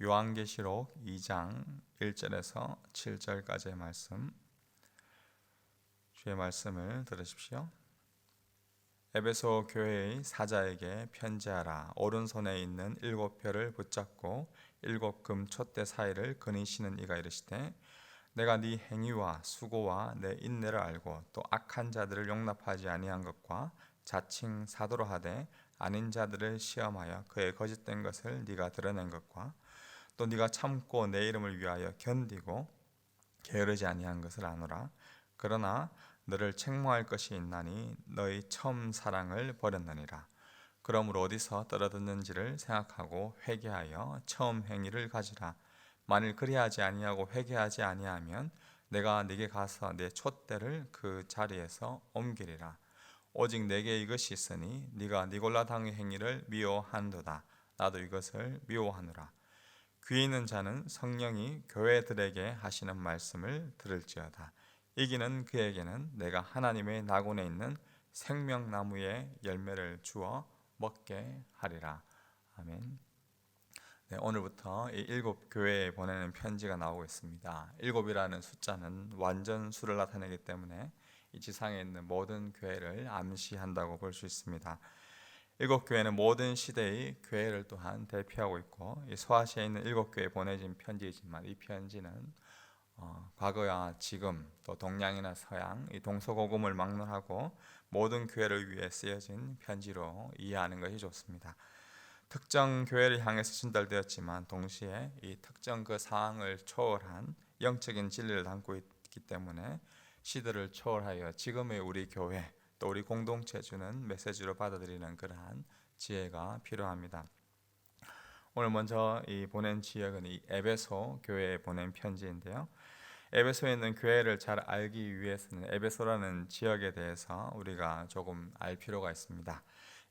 요한계시록 2장 1절에서 7절까지의 말씀, 주의 말씀을 들으십시오. 에베소 교회의 사자에게 편지하라. 오른손에 있는 7별을 붙잡고 7금 촛대 사이를 거니시는 이가 이르시되, 내가 네 행위와 수고와 내 인내를 알고 또 악한 자들을 용납하지 아니한 것과 자칭 사도로 하되 아닌 자들을 시험하여 그의 거짓된 것을 네가 드러낸 것과 또 네가 참고 내 이름을 위하여 견디고 게으르지 아니한 것을 아노라. 그러나 너를 책망할 것이 있나니 너의 처음 사랑을 버렸느니라. 그러므로 어디서 떨어졌는지를 생각하고 회개하여 처음 행위를 가지라. 만일 그리하지 아니하고 회개하지 아니하면 내가 네게 가서 내 촛대를 그 자리에서 옮기리라. 오직 내게 이것이 있으니 네가 니골라당의 행위를 미워한도다. 나도 이것을 미워하노라. 귀 있는 자는 성령이 교회들에게 하시는 말씀을 들을지어다. 이기는 그에게는 내가 하나님의 낙원에 있는 생명나무의 열매를 주어 먹게 하리라. 아멘. 네, 오늘부터 이 7교회에 보내는 편지가 나오고 있습니다. 7이라는 숫자는 완전수를 나타내기 때문에 이 지상에 있는 모든 교회를 암시한다고 볼 수 있습니다. 7교회는 모든 시대의 교회를 또한 대표하고 있고, 이 소아시아에 있는 7교회에 보내진 편지이지만 이 편지는 과거와 지금 또 동양이나 서양 이 동서고금을 막론하고 모든 교회를 위해 쓰여진 편지로 이해하는 것이 좋습니다. 특정 교회를 향해서 전달되었지만 동시에 이 특정 그 상황을 초월한 영적인 진리를 담고 있기 때문에 시대를 초월하여 지금의 우리 교회 또 우리 공동체에 주는 메시지로 받아들이는 그러한 지혜가 필요합니다. 오늘 먼저 이 보낸 지역은 이 에베소 교회에 보낸 편지인데요. 에베소에 있는 교회를 잘 알기 위해서는 에베소라는 지역에 대해서 우리가 조금 알 필요가 있습니다.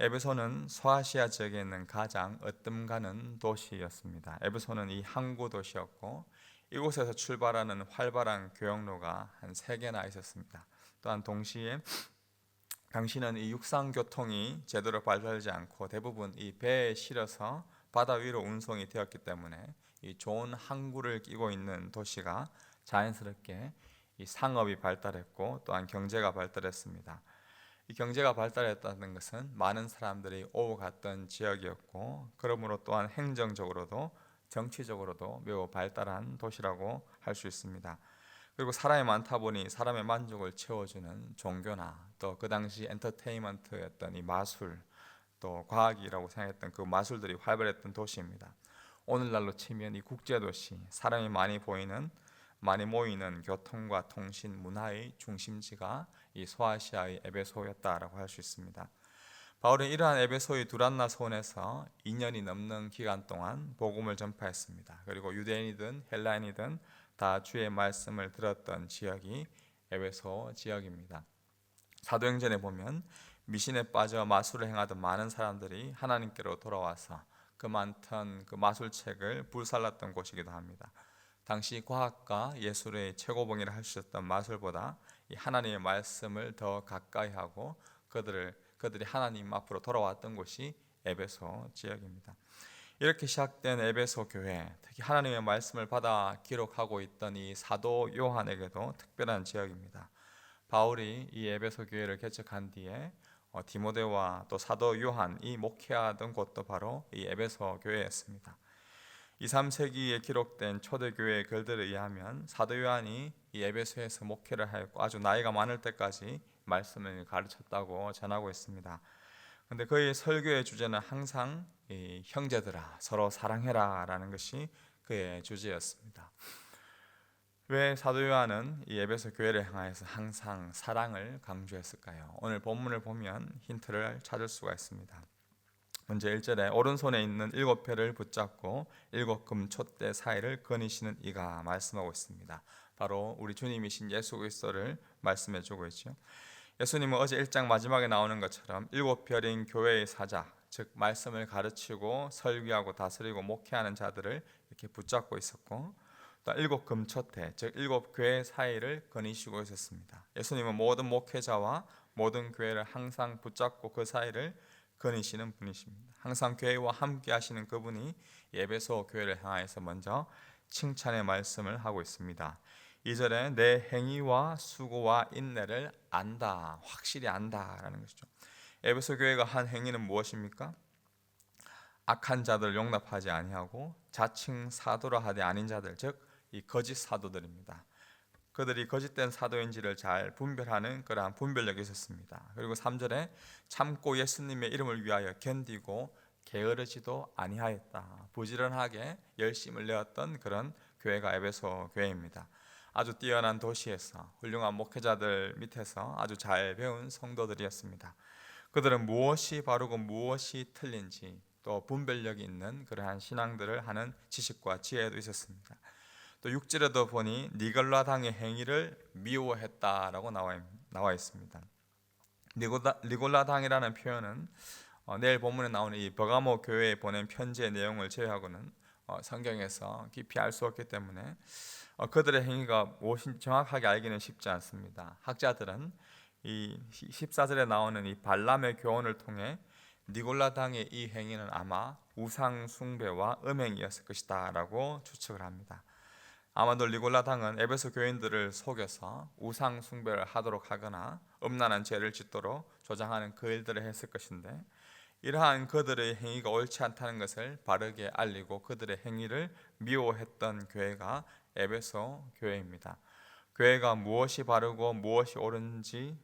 에베소는 소아시아 지역에 있는 가장 으뜸가는 도시였습니다. 에베소는 이 항구 도시였고, 이곳에서 출발하는 활발한 교역로가 한 3개나 있었습니다. 또한 동시에 당시는 이 육상 교통이 제대로 발달하지 않고 대부분 이 배에 실어서 바다 위로 운송이 되었기 때문에 이 좋은 항구를 끼고 있는 도시가 자연스럽게 이 상업이 발달했고 또한 경제가 발달했습니다. 이 경제가 발달했다는 것은 많은 사람들이 오고 갔던 지역이었고, 그러므로 또한 행정적으로도 정치적으로도 매우 발달한 도시라고 할 수 있습니다. 그리고 사람이 많다 보니 사람의 만족을 채워주는 종교나 또 그 당시 엔터테인먼트였던 이 마술, 또 과학이라고 생각했던 그 마술들이 활발했던 도시입니다. 오늘날로 치면 이 국제도시, 사람이 많이 모이는 교통과 통신, 문화의 중심지가 이 소아시아의 에베소였다라고 할 수 있습니다. 바울은 이러한 에베소의 두란나 소원에서 2년이 넘는 기간 동안 복음을 전파했습니다. 그리고 유대인이든 헬라인이든 다 주의 말씀을 들었던 지역이 에베소 지역입니다. 사도행전에 보면 미신에 빠져 마술을 행하던 많은 사람들이 하나님께로 돌아와서 그 많던 그 마술책을 불살랐던 곳이기도 합니다. 당시 과학과 예술의 최고봉이라 할 수 있었던 마술보다 이 하나님의 말씀을 더 가까이 하고 그들이 하나님 앞으로 돌아왔던 곳이 에베소 지역입니다. 이렇게 시작된 에베소 교회, 특히 하나님의 말씀을 받아 기록하고 있던 이 사도 요한에게도 특별한 지역입니다. 바울이 이 에베소 교회를 개척한 뒤에 디모데와 또 사도 요한이 목회하던 곳도 바로 이 에베소 교회였습니다. 2, 3세기에 기록된 초대교회의 글들에 의하면 사도 요한이 이 에베소에서 목회를 하였고 아주 나이가 많을 때까지 말씀을 가르쳤다고 전하고 있습니다. 그런데 그의 설교의 주제는 항상 이 형제들아 서로 사랑해라 라는 것이 그의 주제였습니다. 왜 사도 요한은 이 에베소 교회를 향하여서 항상 사랑을 강조했을까요? 오늘 본문을 보면 힌트를 찾을 수가 있습니다. 먼저 1절에 오른손에 있는 7별을 붙잡고 7금 촛대 사이를 거니시는 이가 말씀하고 있습니다. 바로 우리 주님이신 예수 그리스도를 말씀해 주고 있죠. 예수님은 어제 1장 마지막에 나오는 것처럼 7별인 교회의 사자, 즉 말씀을 가르치고 설교하고 다스리고 목회하는 자들을 이렇게 붙잡고 있었고, 또 7금 촛대, 즉 7교회 사이를 거니시고 있었습니다. 예수님은 모든 목회자와 모든 교회를 항상 붙잡고 그 사이를 거니시는 분이십니다. 항상 교회와 함께 하시는 그분이 에베소 교회를 향하여서 먼저 칭찬의 말씀을 하고 있습니다. 2절에 내 행위와 수고와 인내를 안다, 확실히 안다라는 것이죠. 에베소 교회가 한 행위는 무엇입니까? 악한 자들을 용납하지 아니하고 자칭 사도라 하되 아닌 자들, 즉 이 거짓 사도들입니다. 그들이 거짓된 사도인지를 잘 분별하는 그러한 분별력이 있었습니다. 그리고 3절에 참고 예수님의 이름을 위하여 견디고 게으르지도 아니하였다. 부지런하게 열심을 내었던 그런 교회가 에베소 교회입니다. 아주 뛰어난 도시에서 훌륭한 목회자들 밑에서 아주 잘 배운 성도들이었습니다. 그들은 무엇이 바르고 무엇이 틀린지 또 분별력이 있는 그러한 신앙들을 하는 지식과 지혜도 있었습니다. 또 6절에도 보니 니골라 당의 행위를 미워했다라고 나와 있습니다. 니골라 당이라는 표현은 내일 본문에 나오는 이 버가모 교회에 보낸 편지의 내용을 제외하고는 성경에서 깊이 알 수 없기 때문에 그들의 행위가 무엇인지 정확하게 알기는 쉽지 않습니다. 학자들은 이 14절에 나오는 이 발람의 교훈을 통해 니골라 당의 이 행위는 아마 우상 숭배와 음행이었을 것이다 라고 추측을 합니다. 아마도 니골라 당은 에베소 교인들을 속여서 우상 숭배를 하도록 하거나 음란한 죄를 짓도록 조장하는 그 일들을 했을 것인데, 이러한 그들의 행위가 옳지 않다는 것을 바르게 알리고 그들의 행위를 미워했던 교회가 에베소 교회입니다. 교회가 무엇이 바르고 무엇이 옳은지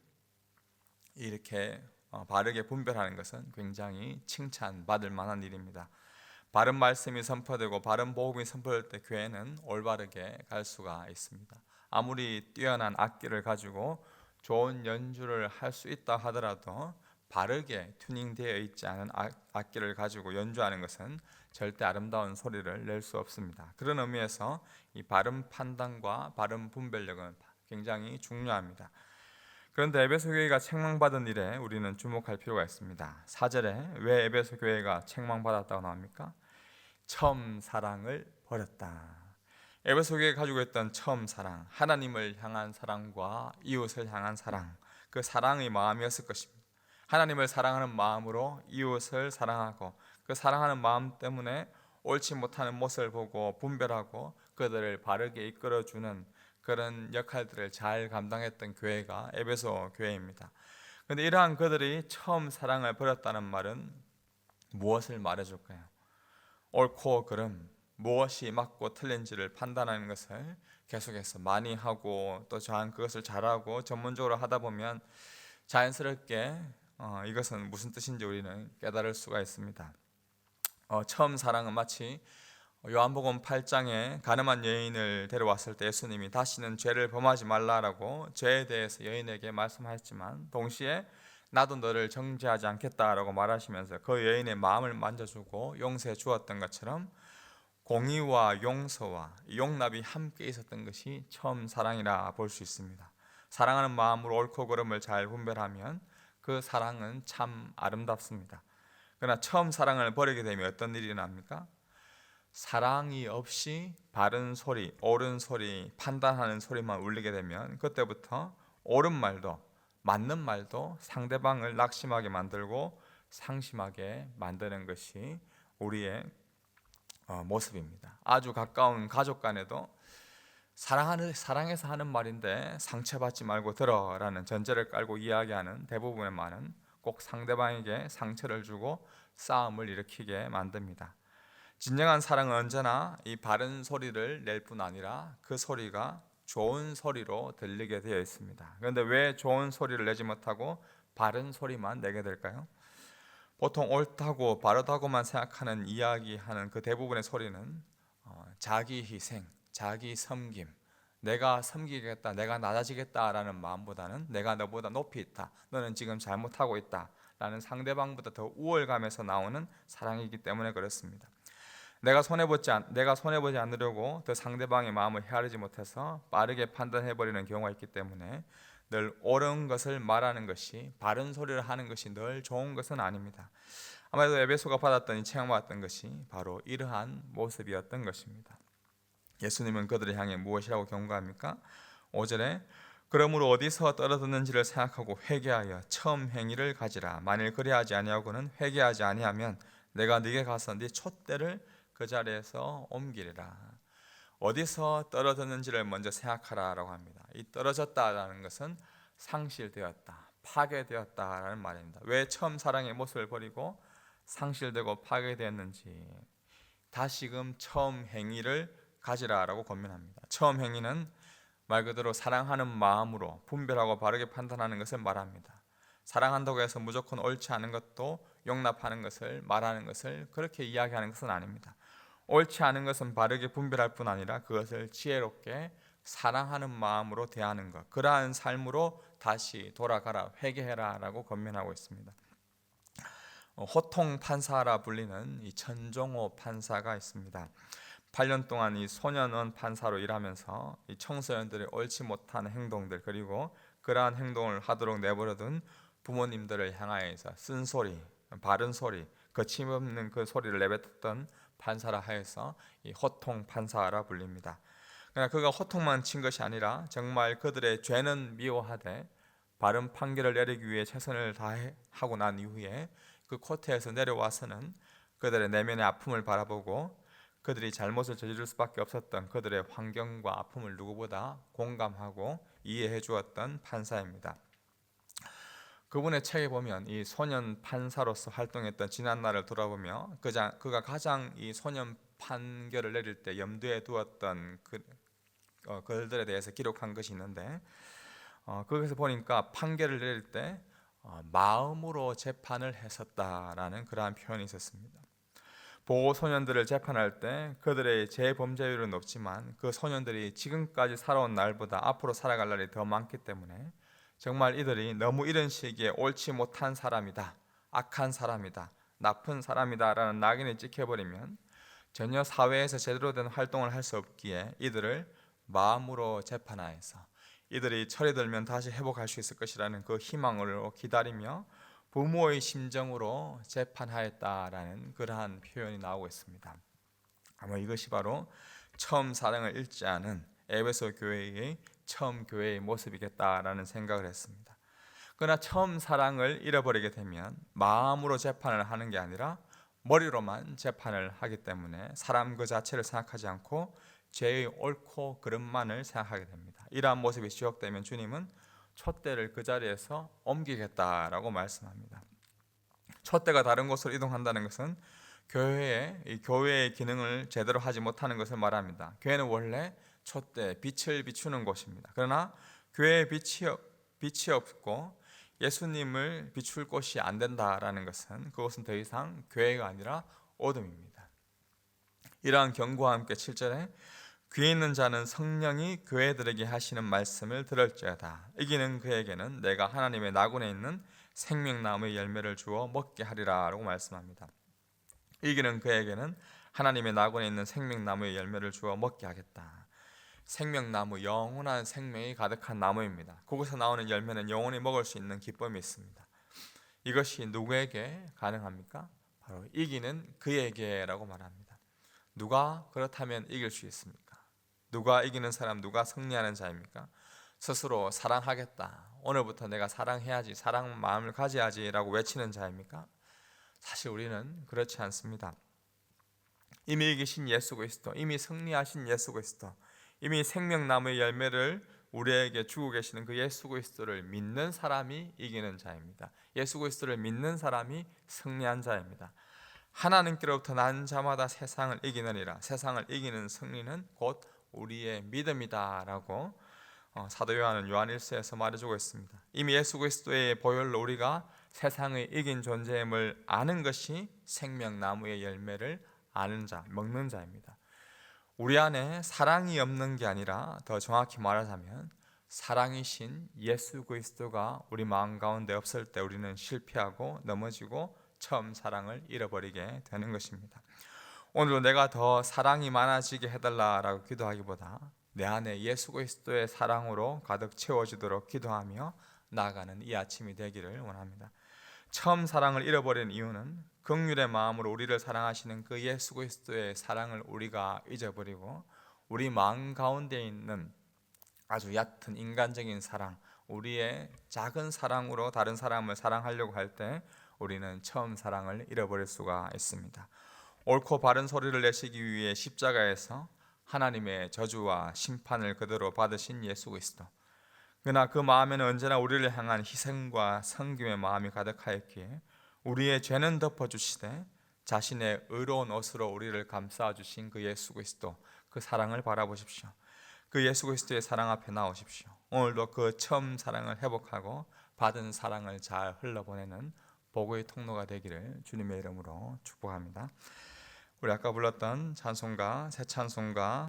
이렇게 바르게 분별하는 것은 굉장히 칭찬받을 만한 일입니다. 바른 말씀이 선포되고 바른 복음이 선포될 때 교회는 올바르게 갈 수가 있습니다. 아무리 뛰어난 악기를 가지고 좋은 연주를 할 수 있다 하더라도 바르게 튜닝되어 있지 않은 악기를 가지고 연주하는 것은 절대 아름다운 소리를 낼 수 없습니다. 그런 의미에서 이 바른 판단과 바른 분별력은 굉장히 중요합니다. 그런데 에베소 교회가 책망받은 일에 우리는 주목할 필요가 있습니다. 4절에 왜 에베소 교회가 책망받았다고 나옵니까? 처음 사랑을 버렸다. 에베소 교회가 가지고 있던 처음 사랑, 하나님을 향한 사랑과 이웃을 향한 사랑, 그 사랑의 마음이었을 것입니다. 하나님을 사랑하는 마음으로 이웃을 사랑하고 그 사랑하는 마음 때문에 옳지 못하는 모습을 보고 분별하고 그들을 바르게 이끌어주는 그런 역할들을 잘 감당했던 교회가 에베소 교회입니다. 그런데 이러한 그들이 처음 사랑을 버렸다는 말은 무엇을 말해줄까요? 옳고 그름, 무엇이 맞고 틀린지를 판단하는 것을 계속해서 많이 하고 또 그것을 잘하고 전문적으로 하다 보면 자연스럽게 이것은 무슨 뜻인지 우리는 깨달을 수가 있습니다. 처음 사랑은 마치 요한복음 8장에 가늠한 여인을 데려왔을 때 예수님이 다시는 죄를 범하지 말라라고 죄에 대해서 여인에게 말씀하셨지만 동시에 나도 너를 정죄하지 않겠다라고 말하시면서 그 여인의 마음을 만져주고 용서해 주었던 것처럼 공의와 용서와 용납이 함께 있었던 것이 처음 사랑이라 볼 수 있습니다. 사랑하는 마음으로 옳고 그름을 잘 분별하면 그 사랑은 참 아름답습니다. 그러나 처음 사랑을 버리게 되면 어떤 일이 납니까? 사랑이 없이 바른 소리, 옳은 소리, 판단하는 소리만 울리게 되면 그때부터 옳은 말도 맞는 말도 상대방을 낙심하게 만들고 상심하게 만드는 것이 우리의 모습입니다. 아주 가까운 가족 간에도 사랑해서 하는 말인데 상처받지 말고 들어라는 전제를 깔고 이야기하는 대부분의 말은 꼭 상대방에게 상처를 주고 싸움을 일으키게 만듭니다. 진정한 사랑은 언제나 이 바른 소리를 낼 뿐 아니라 그 소리가 좋은 소리로 들리게 되어 있습니다. 그런데 왜 좋은 소리를 내지 못하고 바른 소리만 내게 될까요? 보통 옳다고 바르다고만 생각하는 이야기하는 그 대부분의 소리는 자기 희생, 자기 섬김, 내가 섬기겠다, 내가 낮아지겠다라는 마음보다는 내가 너보다 높이 있다, 너는 지금 잘못하고 있다 라는 상대방보다 더 우월감에서 나오는 사랑이기 때문에 그렇습니다. 내가 손해보지 않으려고 더 상대방의 마음을 헤아리지 못해서 빠르게 판단해버리는 경우가 있기 때문에 늘 옳은 것을 말하는 것이, 바른 소리를 하는 것이 늘 좋은 것은 아닙니다. 아마도 에베소가 받았던 이 책망받았던 것이 바로 이러한 모습이었던 것입니다. 예수님은 그들을 향해 무엇이라고 경고합니까? 5절에 그러므로 어디서 떨어졌는지를 생각하고 회개하여 처음 행위를 가지라. 만일 그리하지 아니하고는 회개하지 아니하면 내가 네게 가서 네 촛대를 그 자리에서 옮기리라. 어디서 떨어졌는지를 먼저 생각하라라고 합니다. 이 떨어졌다라는 것은 상실되었다, 파괴되었다라는 말입니다. 왜 처음 사랑의 모습을 버리고 상실되고 파괴되었는지 다시금 처음 행위를 가지라라고 권면합니다. 처음 행위는 말 그대로 사랑하는 마음으로 분별하고 바르게 판단하는 것을 말합니다. 사랑한다고 해서 무조건 옳지 않은 것도 용납하는 것을 말하는 것을 그렇게 이야기하는 것은 아닙니다. 옳지 않은 것은 바르게 분별할 뿐 아니라 그것을 지혜롭게 사랑하는 마음으로 대하는 것, 그러한 삶으로 다시 돌아가라, 회개해라 라고 권면하고 있습니다. 호통 판사라 불리는 이 천종호 판사가 있습니다. 8년 동안 이 소년원 판사로 일하면서 이 청소년들의 옳지 못한 행동들, 그리고 그러한 행동을 하도록 내버려둔 부모님들을 향하여서 쓴소리, 바른 소리, 거침없는 그 소리를 내뱉었던 판사라 하여서 이 호통 판사라 불립니다. 그러나 그가 호통만 친 것이 아니라 정말 그들의 죄는 미워하되 바른 판결을 내리기 위해 최선을 다하고 난 이후에 그 코트에서 내려와서는 그들의 내면의 아픔을 바라보고 그들이 잘못을 저지를 수밖에 없었던 그들의 환경과 아픔을 누구보다 공감하고 이해해 주었던 판사입니다. 그분의 책에 보면 이 소년 판사로서 활동했던 지난 날을 돌아보며 그가 가장 이 소년 판결을 내릴 때 염두에 두었던 그들에 대해서 기록한 것이 있는데 거기서 보니까 판결을 내릴 때 마음으로 재판을 했었다라는 그러한 표현이 있었습니다. 보호 소년들을 재판할 때 그들의 재범죄율은 높지만 그 소년들이 지금까지 살아온 날보다 앞으로 살아갈 날이 더 많기 때문에 정말 이들이 너무 이런 시기에 옳지 못한 사람이다, 악한 사람이다, 나쁜 사람이다 라는 낙인이 찍혀버리면 전혀 사회에서 제대로 된 활동을 할 수 없기에 이들을 마음으로 재판하여서 이들이 철이 들면 다시 회복할 수 있을 것이라는 그 희망으로 기다리며 부모의 심정으로 재판하였다라는 그러한 표현이 나오고 있습니다. 아마 이것이 바로 처음 사랑을 잃지 않은 에베소 교회의 처음 교회의 모습이겠다라는 생각을 했습니다. 그러나 처음 사랑을 잃어버리게 되면 마음으로 재판을 하는 게 아니라 머리로만 재판을 하기 때문에 사람 그 자체를 생각하지 않고 죄의 옳고 그름만을 생각하게 됩니다. 이러한 모습이 지속되면 주님은 촛대를 그 자리에서 옮기겠다라고 말씀합니다. 촛대가 다른 곳으로 이동한다는 것은 교회의 기능을 제대로 하지 못하는 것을 말합니다. 교회는 원래 촛대, 빛을 비추는 곳입니다. 그러나 교회에 빛이 없고 예수님을 비출 곳이 안 된다라는 것은 그것은 더 이상 교회가 아니라 어둠입니다. 이러한 경고와 함께 7절에 귀에 있는 자는 성령이 교회들에게 하시는 말씀을 들을지어다. 이기는 그에게는 내가 하나님의 나군에 있는 생명나무의 열매를 주어 먹게 하리라 라고 말씀합니다. 이기는 그에게는 하나님의 나군에 있는 생명나무의 열매를 주어 먹게 하겠다. 생명나무, 영원한 생명이 가득한 나무입니다. 거기서 나오는 열매는 영원히 먹을 수 있는 기쁨이 있습니다. 이것이 누구에게 가능합니까? 바로 이기는 그에게라고 말합니다. 누가 그렇다면 이길 수 있습니까? 누가 이기는 사람, 누가 승리하는 자입니까? 스스로 사랑하겠다, 오늘부터 내가 사랑해야지, 사랑 마음을 가져야지 라고 외치는 자입니까? 사실 우리는 그렇지 않습니다. 이미 이기신 예수 그리스도, 이미 승리하신 예수 그리스도, 이미 생명나무의 열매를 우리에게 주고 계시는 그 예수 그리스도를 믿는 사람이 이기는 자입니다. 예수 그리스도를 믿는 사람이 승리한 자입니다. 하나님께로부터 난 자마다 세상을 이기느니라. 세상을 이기는 승리는 곧 우리의 믿음이다 라고 사도 요한은 요한 1서에서 말해주고 있습니다. 이미 예수 그리스도의 보혈로 우리가 세상을 이긴 존재임을 아는 것이 생명나무의 열매를 아는 자, 먹는 자입니다. 우리 안에 사랑이 없는 게 아니라 더 정확히 말하자면 사랑이신 예수 그리스도가 우리 마음 가운데 없을 때 우리는 실패하고 넘어지고 처음 사랑을 잃어버리게 되는 것입니다. 오늘도 내가 더 사랑이 많아지게 해달라라고 기도하기보다 내 안에 예수 그리스도의 사랑으로 가득 채워지도록 기도하며 나아가는 이 아침이 되기를 원합니다. 처음 사랑을 잃어버린 이유는 긍휼의 마음으로 우리를 사랑하시는 그 예수 그리스도의 사랑을 우리가 잊어버리고 우리 마음 가운데 있는 아주 얕은 인간적인 사랑, 우리의 작은 사랑으로 다른 사람을 사랑하려고 할 때 우리는 처음 사랑을 잃어버릴 수가 있습니다. 옳고 바른 소리를 내시기 위해 십자가에서 하나님의 저주와 심판을 그대로 받으신 예수 그리스도. 그러나 그 마음에는 언제나 우리를 향한 희생과 섬김의 마음이 가득하였기에 우리의 죄는 덮어주시되 자신의 의로운 옷으로 우리를 감싸주신 그 예수 그리스도, 그 사랑을 바라보십시오. 그 예수 그리스도의 사랑 앞에 나오십시오. 오늘도 그 처음 사랑을 회복하고 받은 사랑을 잘 흘러보내는 복의 통로가 되기를 주님의 이름으로 축복합니다. 우리 아까 불렀던 찬송가, 새 찬송가